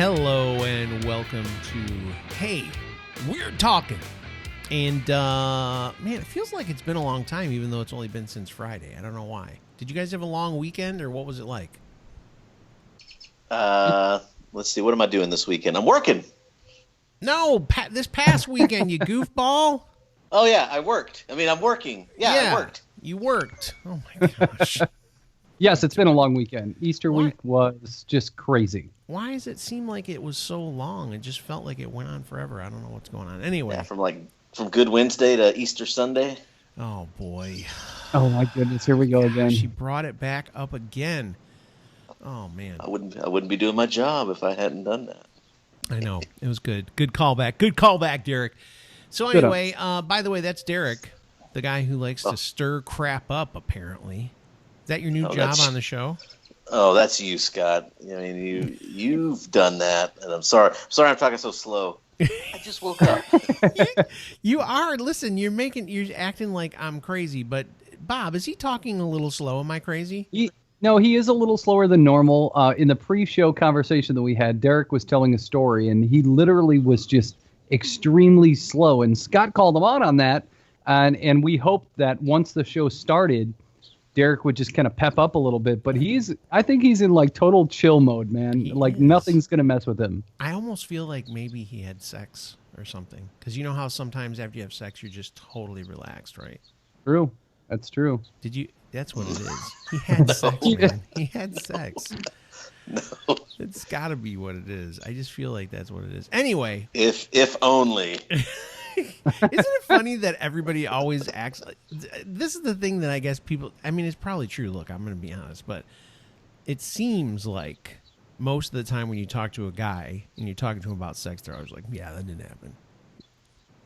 Hello and welcome to Hey, We're Talking. And, man, it feels like it's been a long time, even though it's only been since Friday. I don't know why. Did you guys have a long weekend, or what was it like? Let's see. What am I doing this weekend? I'm working. No, this past weekend, you goofball. Oh, yeah, I worked. I'm working. Yeah, I worked. You worked. Oh, my gosh. Yes, it's been a long weekend. Easter week was just crazy. Why does it seem like it was so long? It just felt like it went on forever. I don't know what's going on. Anyway. Yeah, from Good Wednesday to Easter Sunday. Oh, boy. Oh, my goodness. Here we go again. She brought it back up again. Oh, man. I wouldn't be doing my job if I hadn't done that. I know. It was good. Good callback. Good callback, Derek. So anyway, by the way, that's Derek, the guy who likes to stir crap up, apparently. Is that your new job on the show? Oh, that's you, Scott. You've done that, and I'm sorry. I'm talking so slow. I just woke up. You are. Listen, you're acting like I'm crazy, but Bob, is he talking a little slow? Am I crazy? No, he is a little slower than normal. In the pre-show conversation that we had, Derek was telling a story, and he literally was just extremely slow. And Scott called him out on that, and we hoped that once the show started, Derek would just kind of pep up a little bit. But I think he's in like total chill mode, man. Nothing's going to mess with him. I almost feel like maybe he had sex or something. Because you know how sometimes after you have sex, you're just totally relaxed, right? True. That's true. That's what it is. He had sex, man. He had sex. No. It's got to be what it is. I just feel like that's what it is. Anyway. If only. Isn't it funny that everybody always acts like... This is the thing that I guess people... I mean, it's probably true. Look, I'm going to be honest, but it seems like most of the time when you talk to a guy and you're talking to him about sex, they're always like, yeah, that didn't happen.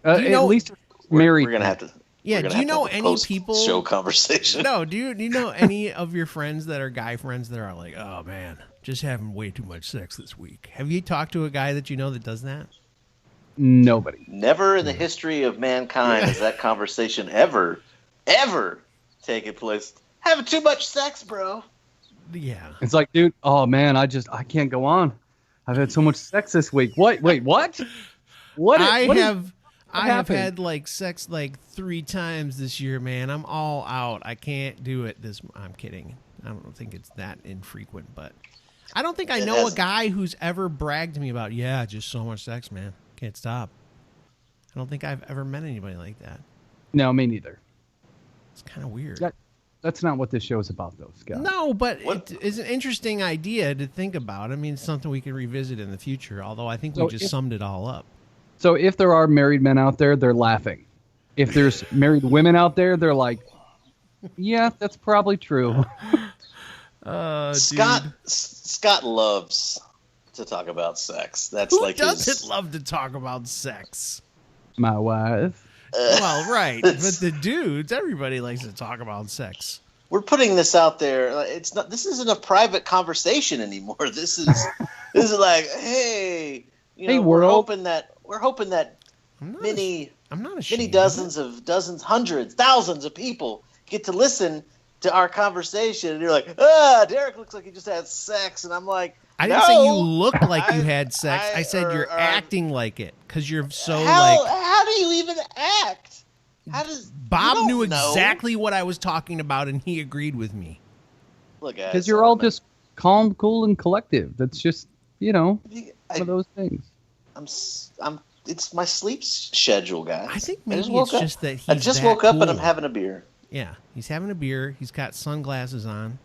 At least married. We're going to have to... Yeah, do you know any people... show conversation? No, do you know any of your friends that are guy friends that are like, oh, man, just having way too much sex this week? Have you talked to a guy that you know that does that? Nobody. Never in the history of mankind has that conversation ever taken place. Having too much sex, bro. Yeah. It's like, dude, oh, man, I can't go on. I've had so much sex this week. What? Wait, what? I have had like sex like 3 times this year, man. I'm all out. I can't do it I'm kidding. I don't think it's that infrequent, but I don't think I know a guy who's ever bragged to me about, yeah, just so much sex, man. Can't stop. I don't think I've ever met anybody like that. No, me neither. It's kind of weird. That's not what this show is about, though, Scott. No, but it's an interesting idea to think about. I mean, it's something we can revisit in the future, although I think we just summed it all up. So if there are married men out there, they're laughing. If there's married women out there, they're like, yeah, that's probably true. Scott loves to talk about sex. Who doesn't love to talk about sex? My wife. Well, right, but the dudes, everybody likes to talk about sex. We're putting this out there. This isn't a private conversation anymore. This is like, hey, world. We're hoping that many dozens, hundreds, thousands of people get to listen to our conversation, and you're like, Derek looks like he just had sex, and I'm like, I didn't say you looked like you had sex. I said you're acting like it because you're so How do you even act? Bob knew exactly what I was talking about, and he agreed with me. Look, because you're all just calm, cool, and collective. That's just one of those things. It's my sleep schedule, guys. I think maybe it's just that I just woke up and I'm having a beer. Yeah, he's having a beer. He's got sunglasses on.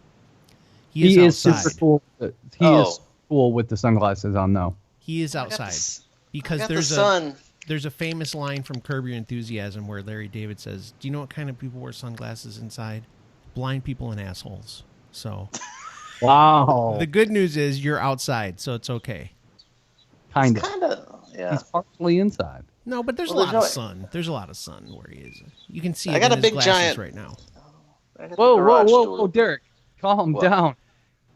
He is super cool. He is cool with the sunglasses on, though. He is outside because there's a famous line from Curb Your Enthusiasm where Larry David says, "Do you know what kind of people wear sunglasses inside? Blind people and assholes." So, wow. The good news is you're outside, so it's okay. Kind of. Yeah. He's partially inside. No, but there's a lot of sun. There's a lot of sun where he is. You can see it I got in a his big glasses giant right now. Whoa, Derek, calm down.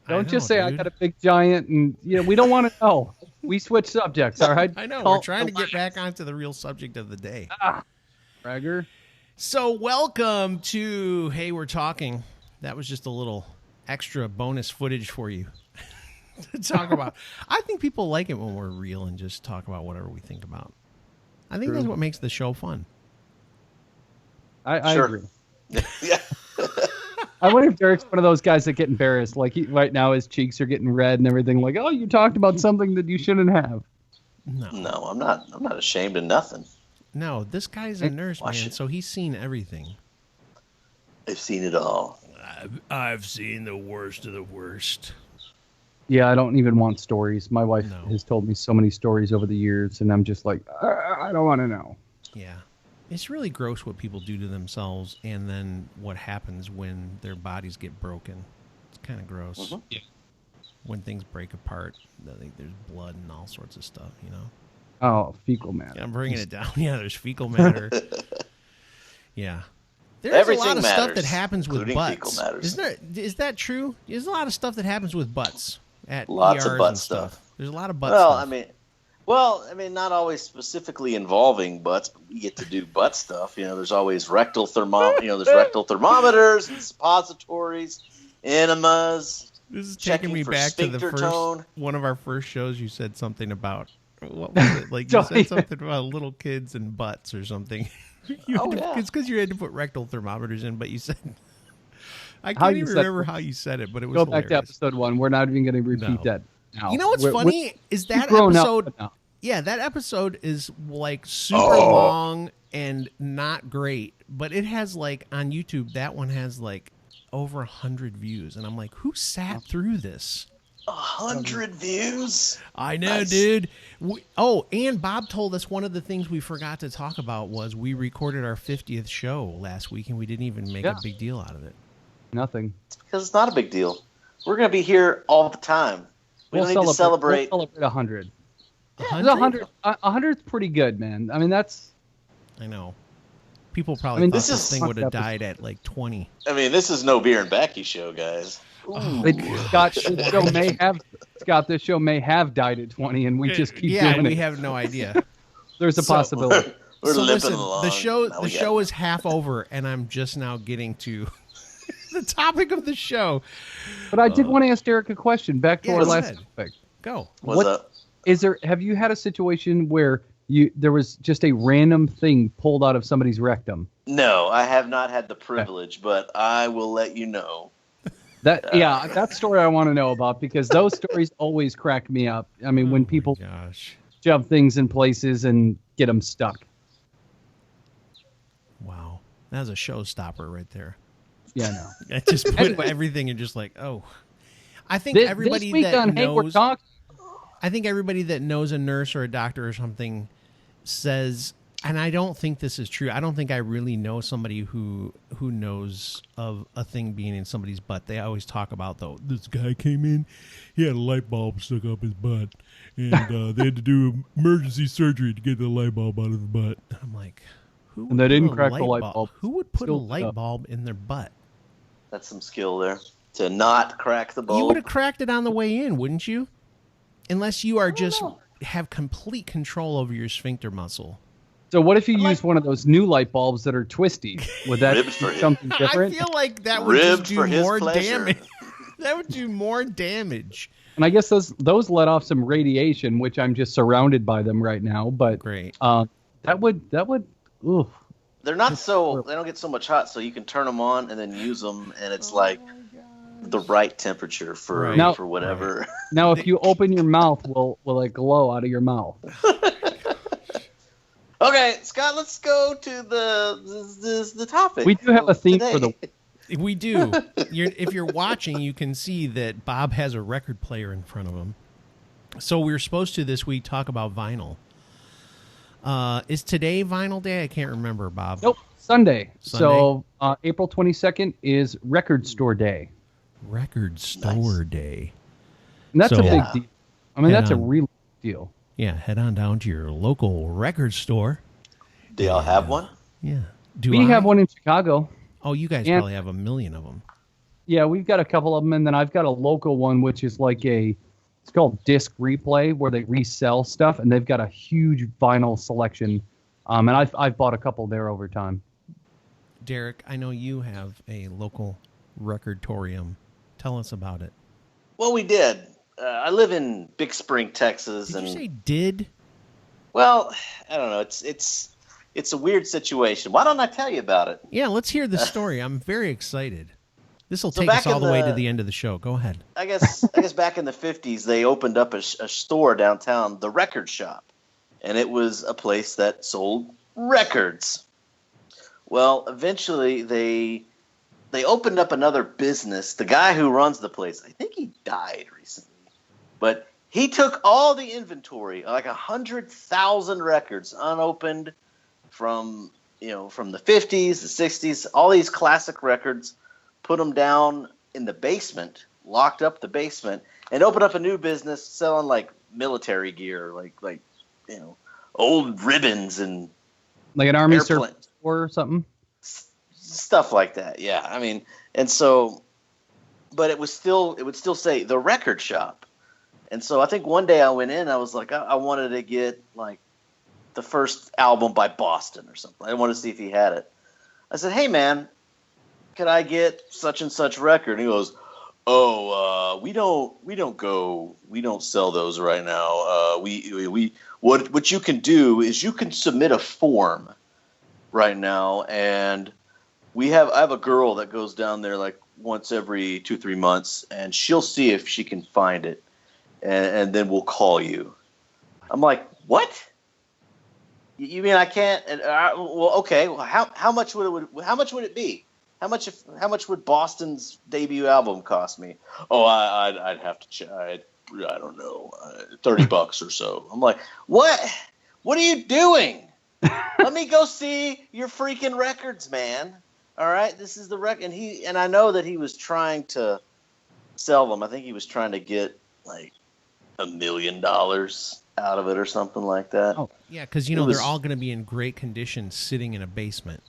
Don't just say, dude. I got a big giant, and we don't want to know. We switch subjects, all right? I know. We're trying to get back onto the real subject of the day. Bragger. So welcome to Hey, We're Talking. That was just a little extra bonus footage for you. to talk about. I think people like it when we're real and just talk about whatever we think about. I think that's what makes the show fun. I agree. Yeah. I wonder if Derek's one of those guys that get embarrassed. Like right now, his cheeks are getting red and everything. Like, oh, you talked about something that you shouldn't have. No, I'm not. I'm not ashamed of nothing. No, this guy's a nurse, man, so he's seen everything. I've seen it all. I've seen the worst of the worst. Yeah, I don't even want stories. My wife has told me so many stories over the years, and I'm just like, I don't want to know. Yeah. It's really gross what people do to themselves and then what happens when their bodies get broken. It's kind of gross. Mm-hmm. Yeah. When things break apart, there's blood and all sorts of stuff, you know? Oh, fecal matter. Yeah, I'm bringing it down. Yeah, there's fecal matter. Yeah. There's Everything a lot of matters, stuff that happens with butts. Matters. Is that true? There's a lot of stuff that happens with butts at lots ERs of butt and stuff. There's a lot of butt stuff. stuff. I mean, not always specifically involving butts, but we get to do butt stuff. You know, there's always rectal there's rectal thermometers and suppositories, enemas. This is taking me back to the first one of our first shows. You said something about what was it? Like you said something about little kids and butts or something. It's because you had to put rectal thermometers in, but you said I can't even remember how you said it, but it was go hilarious. back to episode 1. We're not even going to repeat that now. You know what's funny is that episode. Yeah, that episode is like super long and not great, but it has like on YouTube. That one has like over 100 views, and I'm like, who sat through this? 100 views? I know, nice. Dude. And Bob told us one of the things we forgot to talk about was we recorded our 50th show last week, and we didn't even make a big deal out of it. Nothing. Because it's not a big deal. We're going to be here all the time. We'll don't need to celebrate. We'll celebrate 100. 100? 100's pretty good, man. I mean, that's... I know. People probably thought this thing would have died at like 20. I mean, this is no Beer and Becky show, guys. Scott, this show may have died at 20, and we just keep doing it. Yeah, we have no idea. There's a possibility. We're limping along. The show is half over, and I'm just now getting to the topic of the show. But I did want to ask Derek a question. Back to our last topic. Go. What's up? Have you had a situation where there was just a random thing pulled out of somebody's rectum? No, I have not had the privilege, but I will let you know. That story I want to know about, because those stories always crack me up. I mean, when people shove things in places and get them stuck. Wow. That was a showstopper right there. Yeah, no. I just put everything and just like, oh. I think everybody that knows... I think everybody that knows a nurse or a doctor or something says, and I don't think this is true. I don't think I really know somebody who knows of a thing being in somebody's butt. They always talk about, though, this guy came in, he had a light bulb stuck up his butt, and they had to do emergency surgery to get the light bulb out of the butt. I'm like, who would put a light bulb in their butt? That's some skill there. To not crack the bulb. You would have cracked it on the way in, wouldn't you? Unless you are have complete control over your sphincter muscle. So what if you use one of those new light bulbs that are twisty? Would that be something different? I feel like that would just do more damage. That would do more damage. And I guess those let off some radiation, which I'm just surrounded by them right now. But great. That would. Oof. They're not they don't get so much hot, so you can turn them on and then use them, and it's like the right temperature for whatever. Right. Now, if you open your mouth, will it glow out of your mouth? Okay, Scott, let's go to the topic. We do have a theme for the. We do. If you're watching, you can see that Bob has a record player in front of him. So we're supposed to this week talk about vinyl. Is today Vinyl Day? I can't remember, Bob. Nope, Sunday. So April 22nd is Record Store Day. Record Store Day. And that's a big deal. I mean, that's a real deal. Yeah, head on down to your local record store. Do y'all have one? Yeah. We have one in Chicago. Oh, you guys probably have a million of them. Yeah, we've got a couple of them, and then I've got a local one, which is like it's called Disc Replay, where they resell stuff, and they've got a huge vinyl selection. And I've bought a couple there over time. Derek, I know you have a local recordtorium. Tell us about it. Well, we did. I live in Big Spring, Texas. Did you say did? Well, I don't know. It's a weird situation. Why don't I tell you about it? Yeah, let's hear the story. I'm very excited. This will take us all the way to the end of the show. Go ahead. I guess back in the 50s, they opened up a store downtown, the Record Shop, and it was a place that sold records. Well, eventually they opened up another business. The guy who runs the place, I think he died recently, but he took all the inventory, like 100,000 records unopened from the 50s, the 60s, all these classic records, put them down in the basement, locked up the basement, and opened up a new business selling like military gear, like old ribbons and like an army service or something. Stuff like that, yeah. I mean, and so, but it would still say the Record Shop. And so I think one day I went in, I was like, I wanted to get like the first album by Boston or something. I wanted to see if he had it. I said, hey man, could I get such and such record? And he goes, oh, we don't sell those right now. What you can do is you can submit a form right now, and I have a girl that goes down there like once every 2-3 months, and she'll see if she can find it, and then we'll call you. I'm like, what? You mean I can't? Well, okay. Well, how much would it be? How much would Boston's debut album cost me? Oh, I'd have to check. I don't know, $30 or so. I'm like, what? What are you doing? Let me go see your freaking records, man. All right, this is the record, and I know that he was trying to sell them. I think he was trying to get like $1 million out of it or something like that. Oh, yeah, because they're all going to be in great condition, sitting in a basement.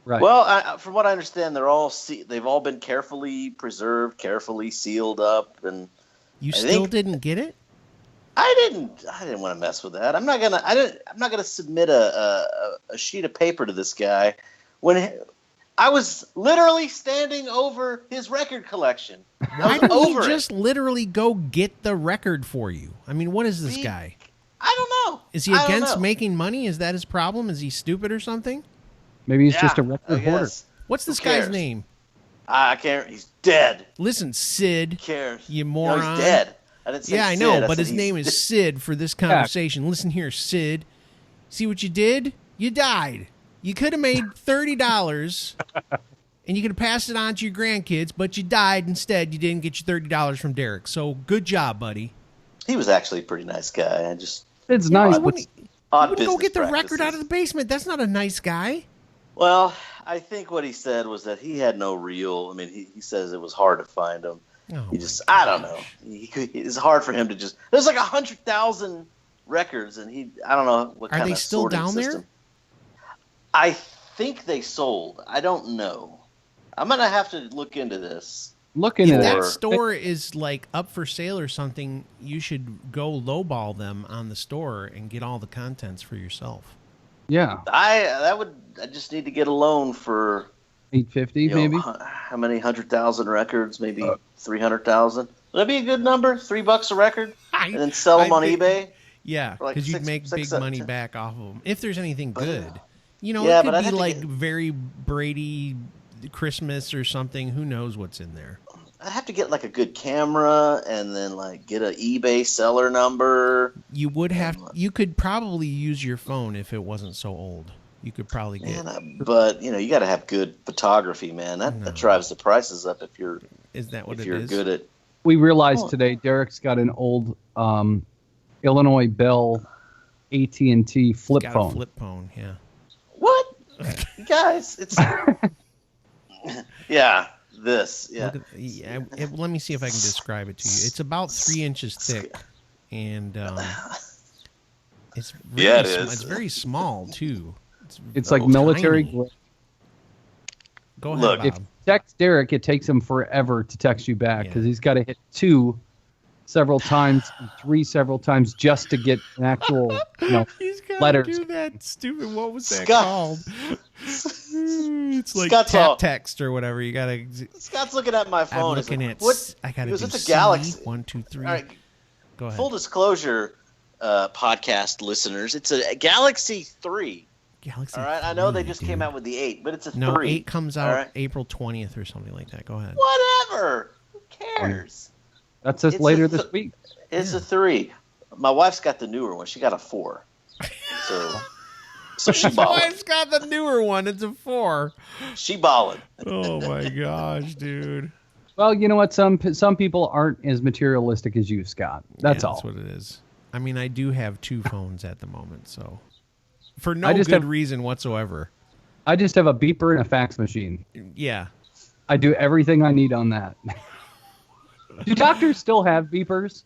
Right. Well, from what I understand, they've all been carefully preserved, carefully sealed up, and you still didn't get it. I didn't want to mess with that. I'm not gonna submit a sheet of paper to this guy when I was literally standing over his record collection. Why didn't he just literally go get the record for you? I mean, what is this guy? I don't know. Is he against making money? Is that his problem? Is he stupid or something? Maybe he's just a record hoarder. What's this guy's name? I can't. He's dead. Listen, Sid. Who cares? You moron. No, he's dead. I didn't say I Sid. know, but his name is Sid for this conversation. Listen here, Sid. See what you did? You died. You could have made $30, and you could have passed it on to your grandkids, but you died instead. You didn't get your $30 from Derek. So good job, buddy. He was actually a pretty nice guy. It's nice. You wouldn't go get the record out of the basement. That's not a nice guy. Well, I think what he said was that he had no real. I mean, he says it was hard to find him. Oh, I don't know. It's hard for him to just. There's like 100,000 records, and I don't know what kind of. Are they still down system. there? I think they sold. I don't know. I'm gonna have to look into this. If that store is like up for sale or something, you should go lowball them on the store and get all the contents for yourself. Yeah. I just need to get a loan for $850 maybe. How many 100,000 records? Maybe 300,000. Would that be a good number? $3 a record, and then sell them on eBay. Yeah, because you'd make big money back off of them if there's anything good. It could be like very Brady Christmas or something. Who knows what's in there? I'd have to get like a good camera and then like get an eBay seller number. You would have. You could probably use your phone if it wasn't so old. You could probably get. But you got to have good photography, man. That drives the prices up if you're. Is that what if you're good at? We realized today Derek's got an old Illinois Bell AT&T flip phone. A flip phone, yeah. What, guys? It's yeah. This, yeah. Let me see if I can describe it to you. It's about 3 inches thick, and it's really it is. It's very small too. It's like military. Go ahead, Look, Bob. if you text Derek, it takes him forever to text you back because he's got to hit 2 several times, and 3 several times just to get an actual he's got letters. to do that stupid. What was that called? It's like Scott's tap text or whatever. You gotta. Scott's looking at my phone. I'm looking at. What? I gotta do It's a Galaxy. 1, 2, 3. All right. Go ahead. Full disclosure, podcast listeners, it's a Galaxy 3. Galaxy. All right. I know they just came out with the 8, but it's a 3. No, 8 comes out April 20th or something like that. Go ahead. Whatever. Who cares? That's just later this week. It's a 3. My wife's got the newer one. She got a 4. So she My ballin'. wife's got the newer one. It's a 4. She ballin'. Oh my gosh, dude. Well, you know what? Some people aren't as materialistic as you, Scott. That's all. That's what it is. I mean, I do have 2 phones at the moment, so for no good reason whatsoever. I just have a beeper and a fax machine. Yeah. I do everything I need on that. Do doctors still have beepers,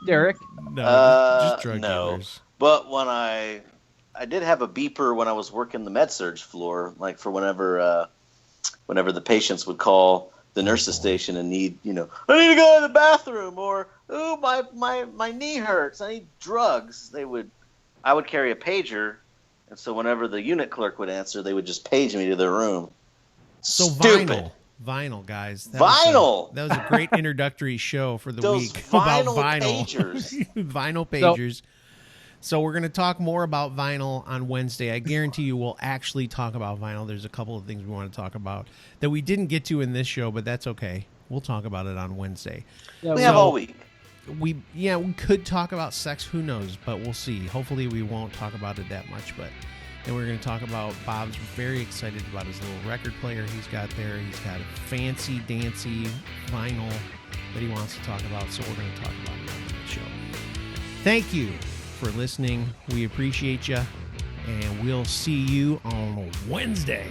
Derek? No, just drug dealers. But when I did have a beeper when I was working the med-surg floor, like for whenever the patients would call the nurse's station and need, I need to go to the bathroom, or my knee hurts, I need drugs. I would carry a pager, and so whenever the unit clerk would answer, they would just page me to their room. So Stupid. Vinyl, guys. That was a great introductory show for the week about vinyl. Pagers. Vinyl pagers. So we're going to talk more about vinyl on Wednesday. I guarantee you we'll actually talk about vinyl. There's a couple of things we want to talk about that we didn't get to in this show, but that's okay. We'll talk about it on Wednesday. Yeah, we have all week. We could talk about sex. Who knows? But we'll see. Hopefully we won't talk about it that much. But then we're going to talk about Bob's very excited about his little record player he's got there. He's got a fancy, dancy vinyl that he wants to talk about. So we're going to talk about it on the show. Thank you for listening. We appreciate you, and we'll see you on Wednesday.